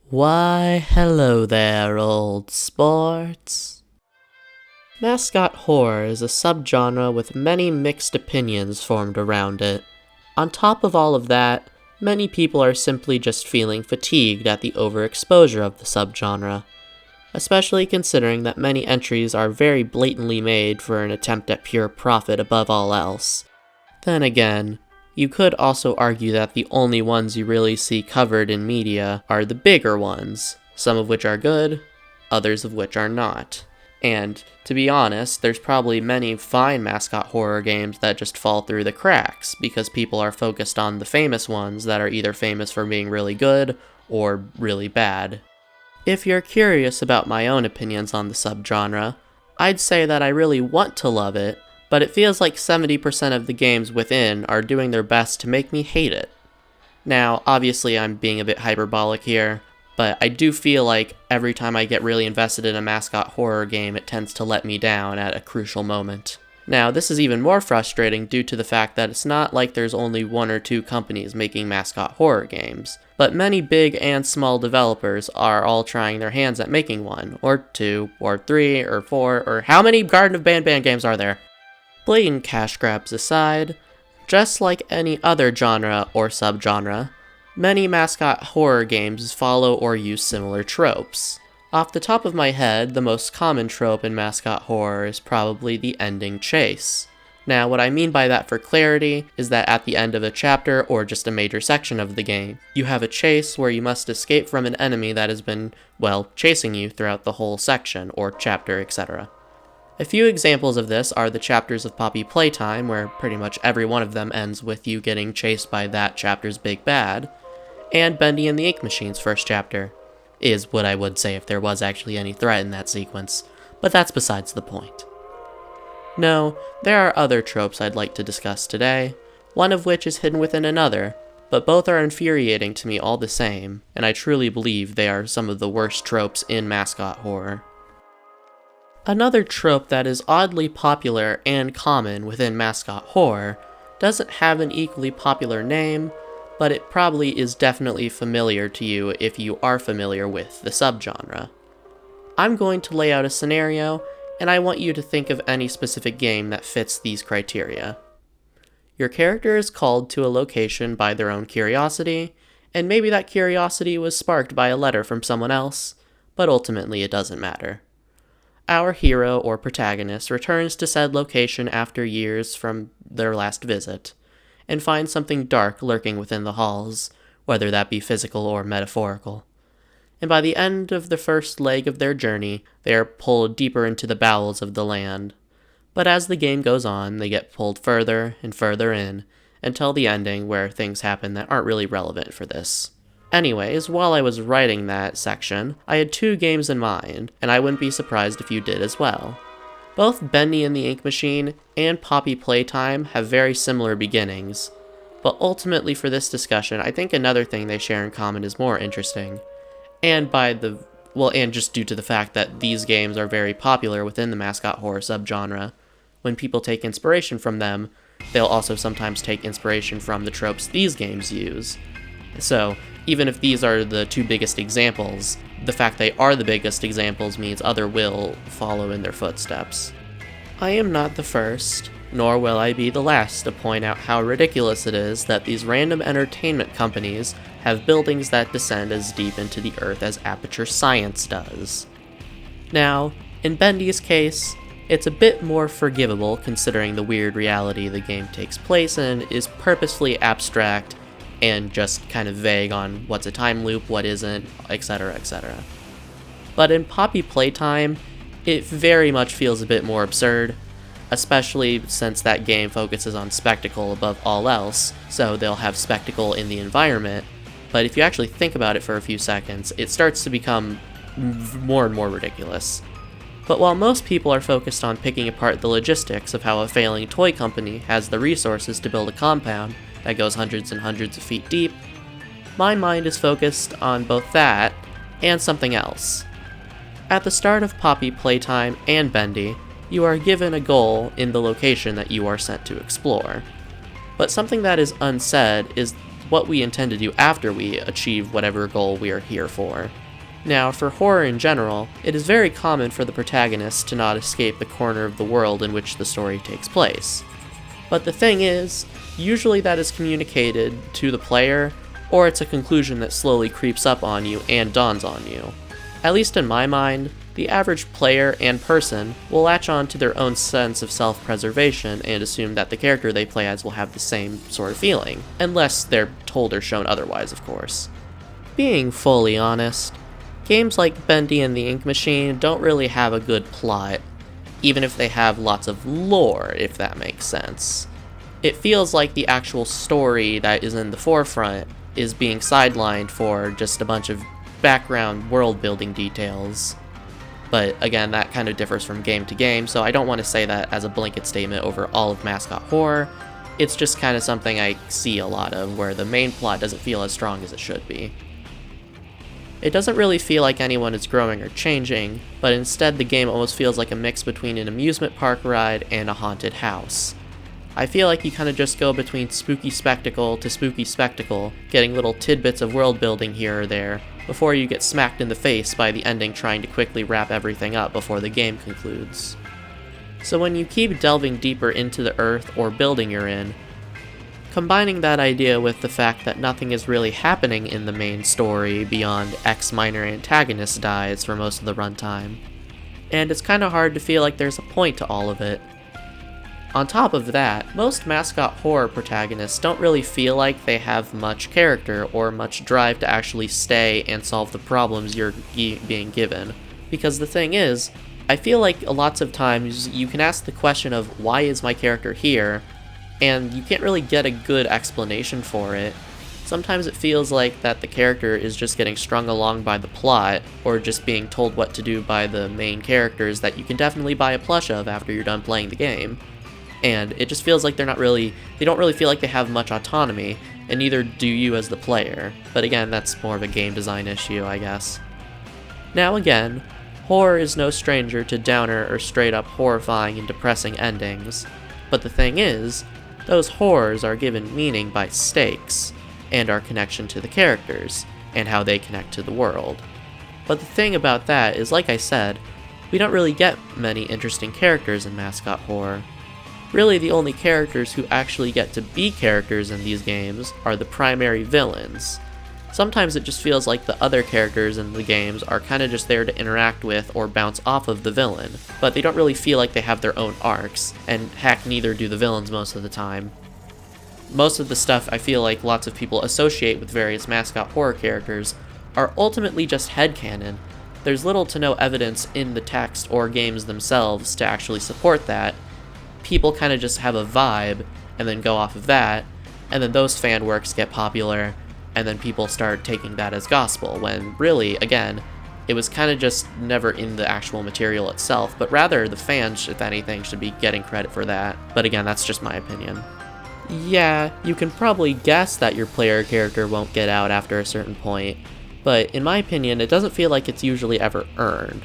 Why, hello there, old sports. Mascot Horror is a subgenre with many mixed opinions formed around it. On top of all of that, many people are simply just feeling fatigued at the overexposure of the subgenre, especially considering that many entries are very blatantly made for an attempt at pure profit above all else. Then again, you could also argue that the only ones you really see covered in media are the bigger ones, some of which are good, others of which are not. And, to be honest, there's probably many fine mascot horror games that just fall through the cracks, because people are focused on the famous ones that are either famous for being really good or really bad. If you're curious about my own opinions on the subgenre, I'd say that I really want to love it, but it feels like 70% of the games within are doing their best to make me hate it. Now, obviously I'm being a bit hyperbolic here, but I do feel like every time I get really invested in a mascot horror game, it tends to let me down at a crucial moment. Now, this is even more frustrating due to the fact that it's not like there's only one or two companies making mascot horror games, but many big and small developers are all trying their hands at making one, or two, or three, or four, or how many Garden of Banban games are there? Blatant cash grabs aside, just like any other genre or subgenre, many mascot horror games follow or use similar tropes. Off the top of my head, the most common trope in mascot horror is probably the ending chase. Now, what I mean by that for clarity is that at the end of a chapter or just a major section of the game, you have a chase where you must escape from an enemy that has been, chasing you throughout the whole section or chapter, etc. A few examples of this are the chapters of Poppy Playtime, where pretty much every one of them ends with you getting chased by that chapter's big bad, and Bendy and the Ink Machine's first chapter, is what I would say if there was actually any threat in that sequence, but that's besides the point. No, there are other tropes I'd like to discuss today, one of which is hidden within another, but both are infuriating to me all the same, and I truly believe they are some of the worst tropes in mascot horror. Another trope that is oddly popular and common within mascot horror doesn't have an equally popular name, but it probably is definitely familiar to you if you are familiar with the subgenre. I'm going to lay out a scenario, and I want you to think of any specific game that fits these criteria. Your character is called to a location by their own curiosity, and maybe that curiosity was sparked by a letter from someone else, but ultimately it doesn't matter. Our hero or protagonist returns to said location after years from their last visit, and finds something dark lurking within the halls, whether that be physical or metaphorical. And by the end of the first leg of their journey, they are pulled deeper into the bowels of the land. But as the game goes on, they get pulled further and further in, until the ending where things happen that aren't really relevant for this. Anyways, while I was writing that section, I had two games in mind, and I wouldn't be surprised if you did as well. Both Bendy and the Ink Machine and Poppy Playtime have very similar beginnings, but ultimately for this discussion, I think another thing they share in common is more interesting. And just due to the fact that these games are very popular within the mascot horror subgenre, when people take inspiration from them, they'll also sometimes take inspiration from the tropes these games use. So, even if these are the two biggest examples, the fact they are the biggest examples means other will follow in their footsteps. I am not the first, nor will I be the last to point out how ridiculous it is that these random entertainment companies have buildings that descend as deep into the earth as Aperture Science does. Now, in Bendy's case, it's a bit more forgivable considering the weird reality the game takes place in is purposefully abstract and just kind of vague on what's a time loop, what isn't, etc, etc. But in Poppy Playtime, it very much feels a bit more absurd, especially since that game focuses on spectacle above all else, so they'll have spectacle in the environment, but if you actually think about it for a few seconds, it starts to become more and more ridiculous. But while most people are focused on picking apart the logistics of how a failing toy company has the resources to build a compound that goes hundreds and hundreds of feet deep, my mind is focused on both that and something else. At the start of Poppy Playtime and Bendy, you are given a goal in the location that you are sent to explore. But something that is unsaid is what we intend to do after we achieve whatever goal we are here for. Now, for horror in general, it is very common for the protagonist to not escape the corner of the world in which the story takes place. But the thing is, usually that is communicated to the player, or it's a conclusion that slowly creeps up on you and dawns on you. At least in my mind, the average player and person will latch on to their own sense of self-preservation and assume that the character they play as will have the same sort of feeling, unless they're told or shown otherwise, of course. Being fully honest, games like Bendy and the Ink Machine don't really have a good plot, even if they have lots of lore, if that makes sense. It feels like the actual story that is in the forefront is being sidelined for just a bunch of background world-building details. But again, that kind of differs from game to game, so I don't want to say that as a blanket statement over all of Mascot Horror. It's just kind of something I see a lot of, where the main plot doesn't feel as strong as it should be. It doesn't really feel like anyone is growing or changing, but instead the game almost feels like a mix between an amusement park ride and a haunted house. I feel like you kind of just go between spooky spectacle to spooky spectacle, getting little tidbits of world building here or there, before you get smacked in the face by the ending trying to quickly wrap everything up before the game concludes. So when you keep delving deeper into the earth or building you're in, combining that idea with the fact that nothing is really happening in the main story beyond X minor antagonist dies for most of the runtime, and it's kinda hard to feel like there's a point to all of it. On top of that, most Mascot Horror protagonists don't really feel like they have much character or much drive to actually stay and solve the problems you're being given. Because the thing is, I feel like lots of times you can ask the question of why is my character here, and you can't really get a good explanation for it. Sometimes it feels like that the character is just getting strung along by the plot, or just being told what to do by the main characters that you can definitely buy a plush of after you're done playing the game. And it just feels like they don't really feel like they have much autonomy, and neither do you as the player. But again, that's more of a game design issue, I guess. Now again, horror is no stranger to downer or straight up horrifying and depressing endings. But the thing is, those horrors are given meaning by stakes, and our connection to the characters, and how they connect to the world. But the thing about that is, like I said, we don't really get many interesting characters in Mascot Horror. Really, the only characters who actually get to be characters in these games are the primary villains. Sometimes it just feels like the other characters in the games are kinda just there to interact with or bounce off of the villain, but they don't really feel like they have their own arcs, and heck, neither do the villains most of the time. Most of the stuff I feel like lots of people associate with various Mascot Horror characters are ultimately just headcanon. There's little to no evidence in the text or games themselves to actually support that. People kind of just have a vibe, and then go off of that, and then those fan works get popular, and then people start taking that as gospel, when really, again, it was kind of just never in the actual material itself, but rather the fans, if anything, should be getting credit for that. But again, that's just my opinion. Yeah, you can probably guess that your player character won't get out after a certain point, but in my opinion, it doesn't feel like it's usually ever earned.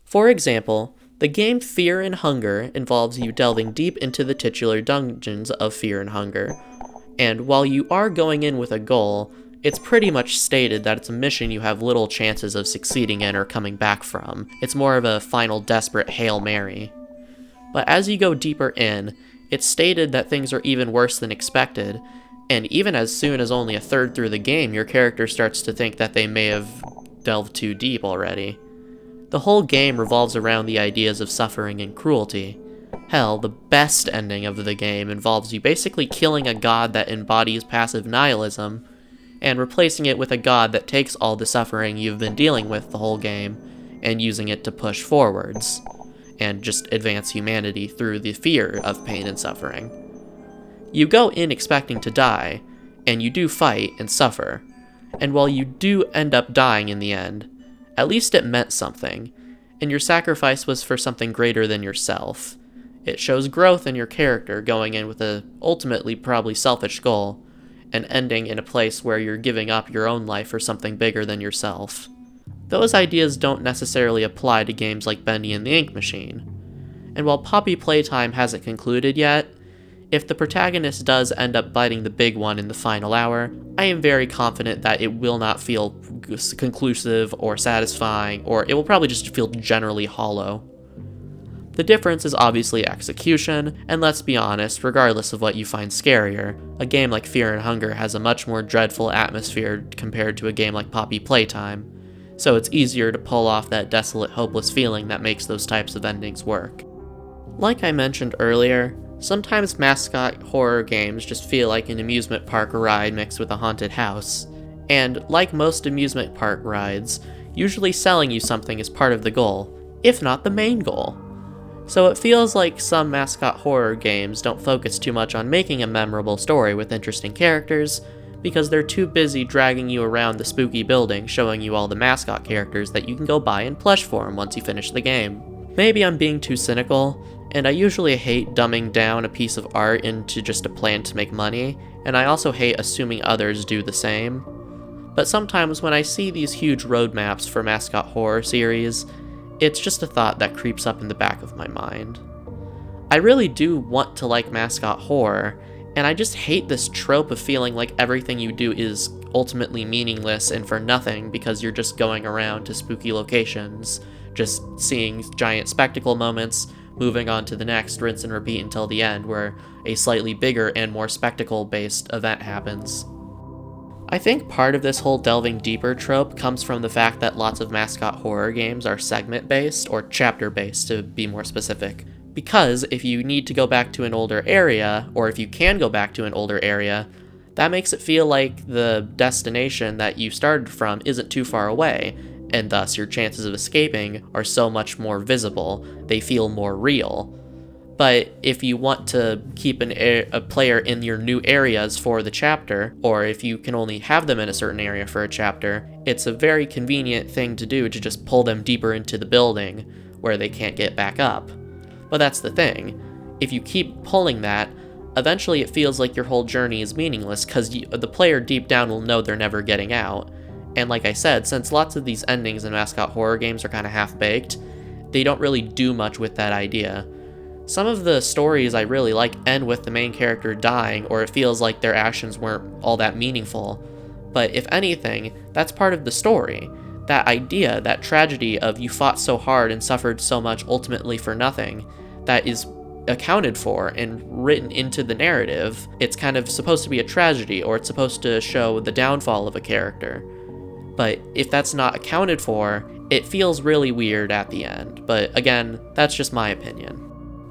For example, the game Fear and Hunger involves you delving deep into the titular dungeons of Fear and Hunger, and while you are going in with a goal, it's pretty much stated that it's a mission you have little chances of succeeding in or coming back from. It's more of a final desperate Hail Mary. But as you go deeper in, it's stated that things are even worse than expected, and even as soon as only a third through the game, your character starts to think that they may have delved too deep already. The whole game revolves around the ideas of suffering and cruelty. Hell, the best ending of the game involves you basically killing a god that embodies passive nihilism, and replacing it with a god that takes all the suffering you've been dealing with the whole game, and using it to push forwards, and just advance humanity through the fear of pain and suffering. You go in expecting to die, and you do fight and suffer, and while you do end up dying in the end, at least it meant something, and your sacrifice was for something greater than yourself. It shows growth in your character going in with a ultimately probably selfish goal, and ending in a place where you're giving up your own life for something bigger than yourself. Those ideas don't necessarily apply to games like Bendy and the Ink Machine. And while Poppy Playtime hasn't concluded yet, if the protagonist does end up biting the big one in the final hour, I am very confident that it will not feel conclusive or satisfying, or it will probably just feel generally hollow. The difference is obviously execution, and let's be honest, regardless of what you find scarier, a game like Fear and Hunger has a much more dreadful atmosphere compared to a game like Poppy Playtime, so it's easier to pull off that desolate, hopeless feeling that makes those types of endings work. Like I mentioned earlier, sometimes Mascot Horror games just feel like an amusement park ride mixed with a haunted house, and like most amusement park rides, usually selling you something is part of the goal, if not the main goal. So it feels like some Mascot Horror games don't focus too much on making a memorable story with interesting characters, because they're too busy dragging you around the spooky building showing you all the mascot characters that you can go buy in plush form once you finish the game. Maybe I'm being too cynical, and I usually hate dumbing down a piece of art into just a plan to make money, and I also hate assuming others do the same. But sometimes when I see these huge roadmaps for Mascot Horror series, it's just a thought that creeps up in the back of my mind. I really do want to like Mascot Horror, and I just hate this trope of feeling like everything you do is ultimately meaningless and for nothing because you're just going around to spooky locations, just seeing giant spectacle moments, moving on to the next, rinse and repeat until the end, where a slightly bigger and more spectacle-based event happens. I think part of this whole delving deeper trope comes from the fact that lots of Mascot Horror games are segment-based, or chapter-based to be more specific. Because if you need to go back to an older area, or if you can go back to an older area, that makes it feel like the destination that you started from isn't too far away, and thus your chances of escaping are so much more visible, they feel more real. But if you want to keep a player in your new areas for the chapter, or if you can only have them in a certain area for a chapter, it's a very convenient thing to do to just pull them deeper into the building where they can't get back up. But that's the thing. If you keep pulling that, eventually it feels like your whole journey is meaningless because the player deep down will know they're never getting out. And like I said, since lots of these endings in Mascot Horror games are kind of half-baked, they don't really do much with that idea. Some of the stories I really like end with the main character dying, or it feels like their actions weren't all that meaningful. But if anything, that's part of the story. That idea, that tragedy of you fought so hard and suffered so much ultimately for nothing, that is accounted for and written into the narrative. It's kind of supposed to be a tragedy, or it's supposed to show the downfall of a character. But if that's not accounted for, it feels really weird at the end. But again, that's just my opinion.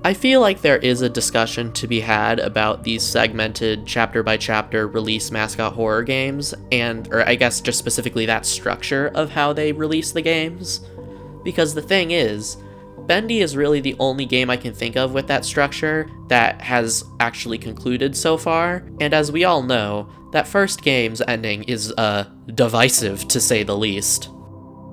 I feel like there is a discussion to be had about these segmented chapter-by-chapter release Mascot Horror games, or I guess just specifically that structure of how they release the games. Because the thing is, Bendy is really the only game I can think of with that structure that has actually concluded so far, and as we all know, that first game's ending is, divisive to say the least.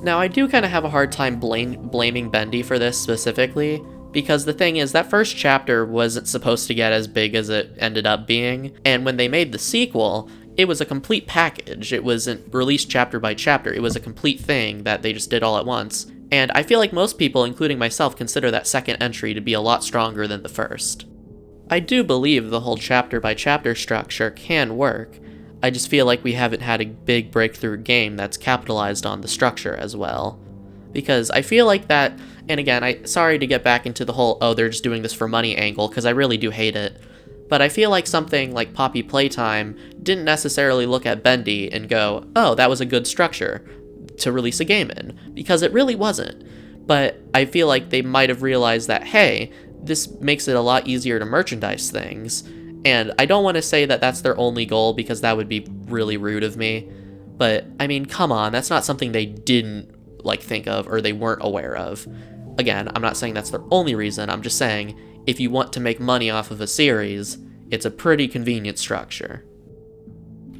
Now, I do kind of have a hard time blaming Bendy for this specifically, because the thing is, that first chapter wasn't supposed to get as big as it ended up being, and when they made the sequel, it was a complete package. It wasn't released chapter by chapter, it was a complete thing that they just did all at once. And I feel like most people, including myself, consider that second entry to be a lot stronger than the first. I do believe the whole chapter by chapter structure can work. I just feel like we haven't had a big breakthrough game that's capitalized on the structure as well. Because I feel like that, and again, sorry to get back into the whole, oh, they're just doing this for money angle, because I really do hate it. But I feel like something like Poppy Playtime didn't necessarily look at Bendy and go, oh, that was a good structure to release a game in, because it really wasn't. But I feel like they might have realized that, hey, this makes it a lot easier to merchandise things. And I don't want to say that that's their only goal, because that would be really rude of me. But, I mean, come on, that's not something they didn't think of, or they weren't aware of. Again, I'm not saying that's their only reason, I'm just saying, if you want to make money off of a series, it's a pretty convenient structure.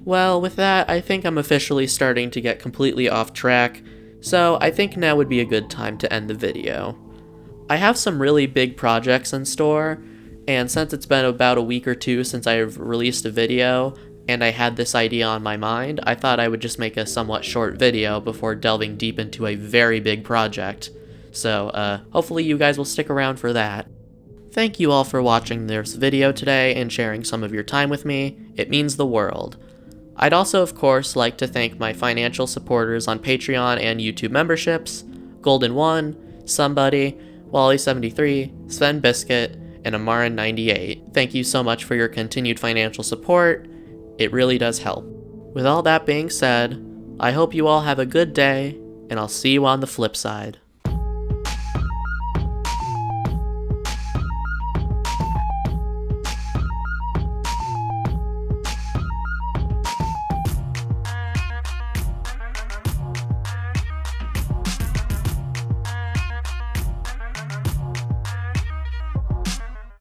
Well, with that, I think I'm officially starting to get completely off track, so I think now would be a good time to end the video. I have some really big projects in store, and since it's been about a week or two since I've released a video, and I had this idea on my mind, I thought I would just make a somewhat short video before delving deep into a very big project. So, hopefully you guys will stick around for that. Thank you all for watching this video today and sharing some of your time with me. It means the world. I'd also, of course, like to thank my financial supporters on Patreon and YouTube memberships, Golden1, Somebody, Wally73, Sven Biscuit, and Amarin98. Thank you so much for your continued financial support. It really does help. With all that being said, I hope you all have a good day, and I'll see you on the flip side.